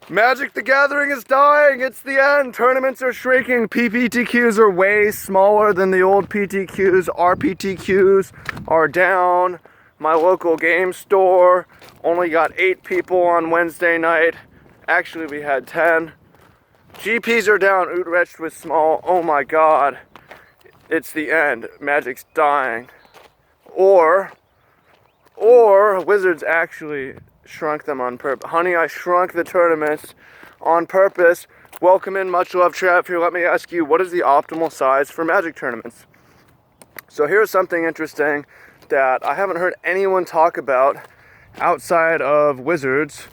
Magic the Gathering is dying. It's the end. Tournaments are shrinking. PPTQs are way smaller than the old PTQs. RPTQs are down. My local game store only got 8 people on Wednesday night. Actually, we had 10. GPs are down. Utrecht was small. Oh my god. It's the end. Magic's dying. Or Wizards actually shrunk them on purpose. Honey, I shrunk the tournaments on purpose. Welcome in, much love, Trav. Here, let me ask you, what is the optimal size for Magic tournaments? So here's something interesting that I haven't heard anyone talk about outside of Wizards,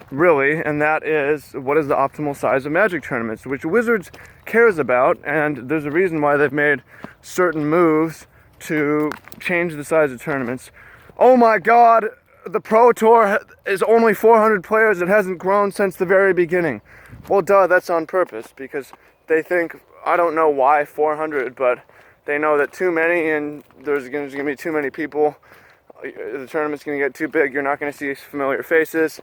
really, and that is, what is the optimal size of Magic tournaments, which Wizards cares about, and there's a reason why they've made certain moves to change the size of tournaments. Oh my god, the Pro Tour is only 400 players. It hasn't grown since the very beginning. Well, duh, that's on purpose, because they think, I don't know why 400, but they know that too many, and there's going to be too many people. The tournament's going to get too big. You're not going to see familiar faces.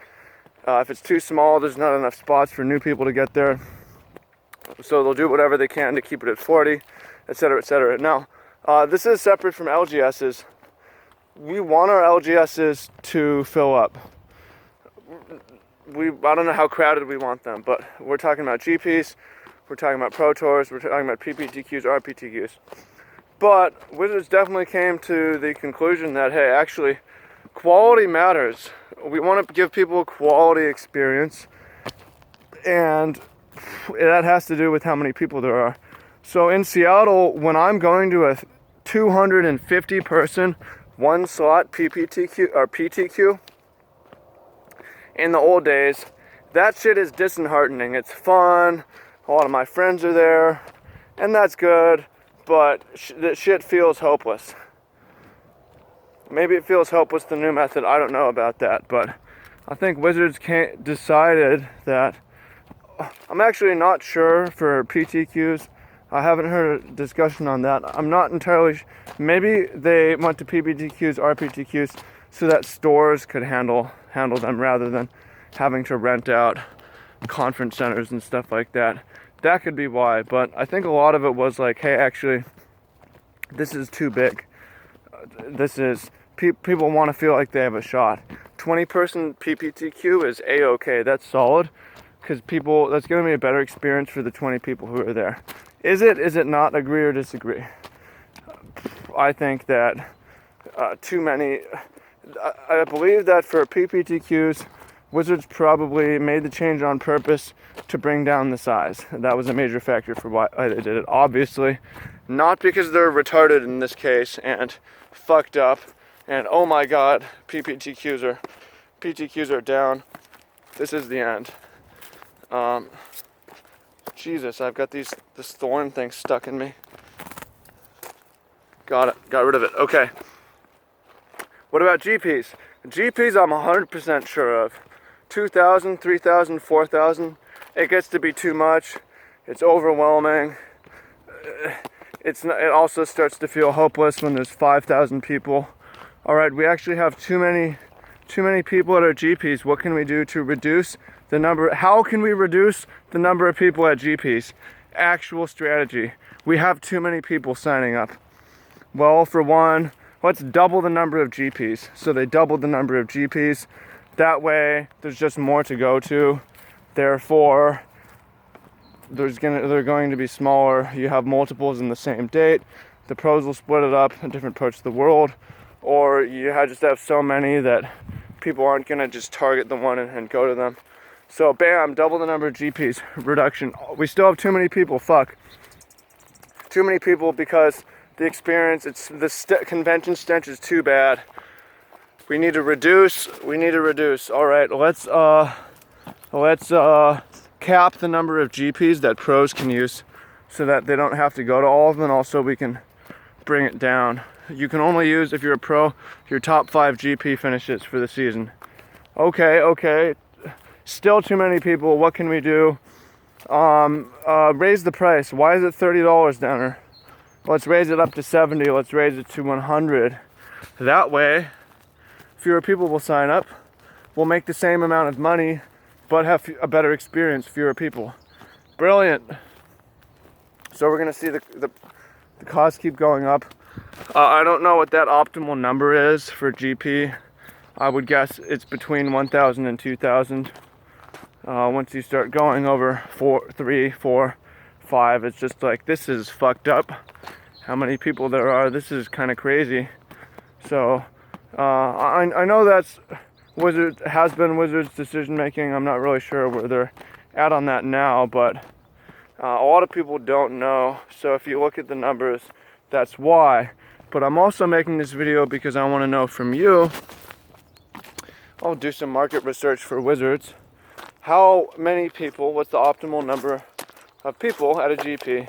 If it's too small, there's not enough spots for new people to get there. So they'll do whatever they can to keep it at 40, etc., etc. Now, this is separate from LGSs. We want our LGSs to fill up. I don't know how crowded we want them, but we're talking about GPs, we're talking about Pro Tours, we're talking about PPTQs, RPTQs. But Wizards definitely came to the conclusion that, hey, actually, quality matters. We want to give people a quality experience, and that has to do with how many people there are. So in Seattle, when I'm going to a 250 person, one slot PPTQ or PTQ, in the old days, that shit is disheartening. It's fun, a lot of my friends are there, and that's good, but that shit feels hopeless. Maybe it feels hopeless, the new method, I don't know about that, but I think Wizards decided that, I'm actually not sure for PTQs. I haven't heard a discussion on that. I'm not entirely maybe they went to PPTQs, RPTQs, so that stores could handle them rather than having to rent out conference centers and stuff like that. That could be why, but I think a lot of it was like, hey, actually, this is too big. People want to feel like they have a shot. 20-person PPTQ is A-okay. That's solid, because that's going to be a better experience for the 20 people who are there. Is it not? Agree or disagree? I think that too many. I believe that for PPTQs, Wizards probably made the change on purpose to bring down the size. That was a major factor for why they did it. Obviously, not because they're retarded in this case and fucked up. And oh my god, PTQs are down. This is the end. Jesus, I've got this thorn thing stuck in me. Got it. Got rid of it. Okay. What about GPs? GPs I'm 100% sure of. 2,000, 3,000, 4,000. It gets to be too much. It's overwhelming. It also starts to feel hopeless when there's 5,000 people. All right, we actually have too many people at our GPs. What can we do to reduce the number? How can we reduce the number of people at GPs? Actual strategy. We have too many people signing up. Well, for one, let's double the number of GPs. So they doubled the number of GPs. That way, there's just more to go to. Therefore, they're going to be smaller. You have multiples in the same date. The pros will split it up in different parts of the world. Or you just have so many that people aren't going to just target the one and go to them. So bam, double the number of GPs, reduction. We still have too many people, fuck. Too many people because the experience, convention stench is too bad. We need to reduce. All right, let's cap the number of GPs that pros can use so that they don't have to go to all of them, and also we can bring it down. You can only use, if you're a pro, your top 5 GP finishes for the season. Okay. Still too many people. What can we do? Raise the price. Why is it $30 down there? Let's raise it up to 70. Let's raise it to 100. That way, fewer people will sign up. We'll make the same amount of money but have a better experience, fewer people. Brilliant. So we're gonna see the costs keep going up. I don't know what that optimal number is for GP. I would guess it's between 1,000 and 2,000. Once you start going over 4, 3, 4, 5, it's just like, this is fucked up. How many people there are, this is kind of crazy. So I know that's has been Wizards' decision making. I'm not really sure where they're at on that now, but a lot of people don't know. So if you look at the numbers, that's why. But I'm also making this video because I want to know from you. I'll do some market research for Wizards. How many people, what's the optimal number of people at a GP?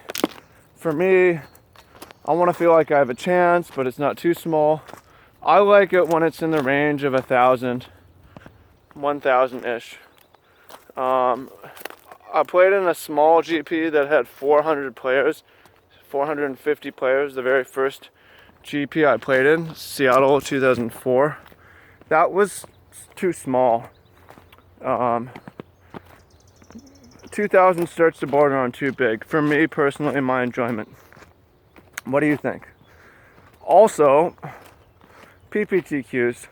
For me, I want to feel like I have a chance, but it's not too small. I like it when it's in the range of 1,000, 1,000-ish. I played in a small GP that had 400 players, 450 players, the very first GP I played in, Seattle 2004. That was too small. 2,000 starts to border on too big, for me personally, in my enjoyment. What do you think? Also, PPTQs.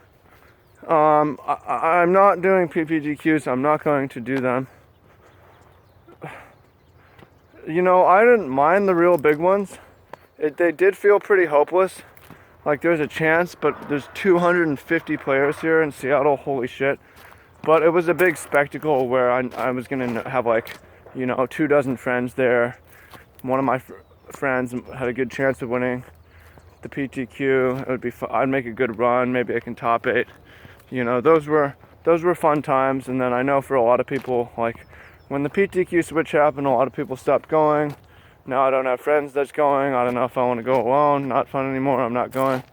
I'm not doing PPTQs. I'm not going to do them. You know, I didn't mind the real big ones. They did feel pretty hopeless. Like there's a chance, but there's 250 players here in Seattle. Holy shit. But it was a big spectacle where I was going to have, like, you know, 24 friends there. One of my friends had a good chance of winning the PTQ. It would be fun. I'd make a good run. Maybe I can top 8. You know, those were fun times. And then I know for a lot of people, like, when the PTQ switch happened, a lot of people stopped going. Now I don't have friends that's going. I don't know if I want to go alone. Not fun anymore. I'm not going.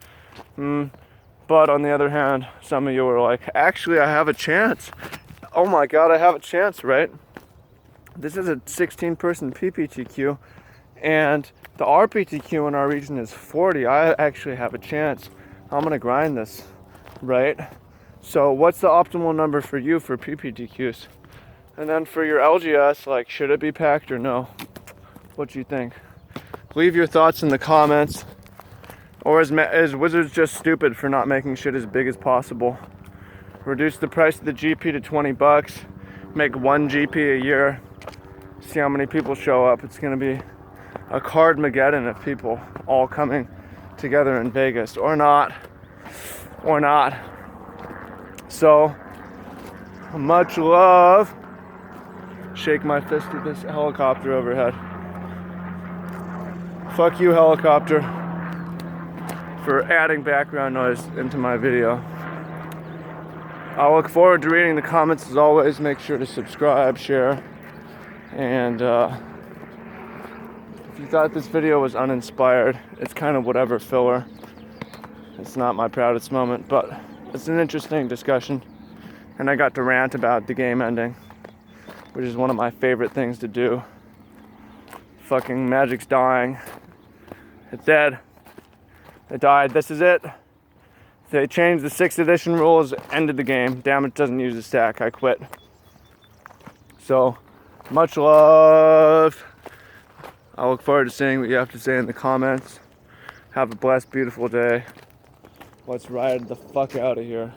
But on the other hand, some of you were like, actually, I have a chance. Oh my God, I have a chance, right? This is a 16-person PPTQ, and the RPTQ in our region is 40. I actually have a chance. I'm gonna grind this, right? So what's the optimal number for you for PPTQs? And then for your LGS, like, should it be packed or no? What do you think? Leave your thoughts in the comments. Or is Wizards just stupid for not making shit as big as possible? Reduce the price of the GP to 20 bucks. Make one GP a year. See how many people show up. It's gonna be a card-mageddon of people all coming together in Vegas. Or not. Or not. So, much love. Shake my fist at this helicopter overhead. Fuck you, helicopter, for adding background noise into my video. I look forward to reading the comments as always. Make sure to subscribe, share, and if you thought this video was uninspired, it's kind of whatever, filler. It's not my proudest moment, but it's an interesting discussion. And I got to rant about the game ending, which is one of my favorite things to do. Fucking Magic's dying. It's dead. It died. This is it. They changed the 6th edition rules, ended the game. Damage doesn't use a stack. I quit. So, much love. I look forward to seeing what you have to say in the comments. Have a blessed, beautiful day. Let's ride the fuck out of here.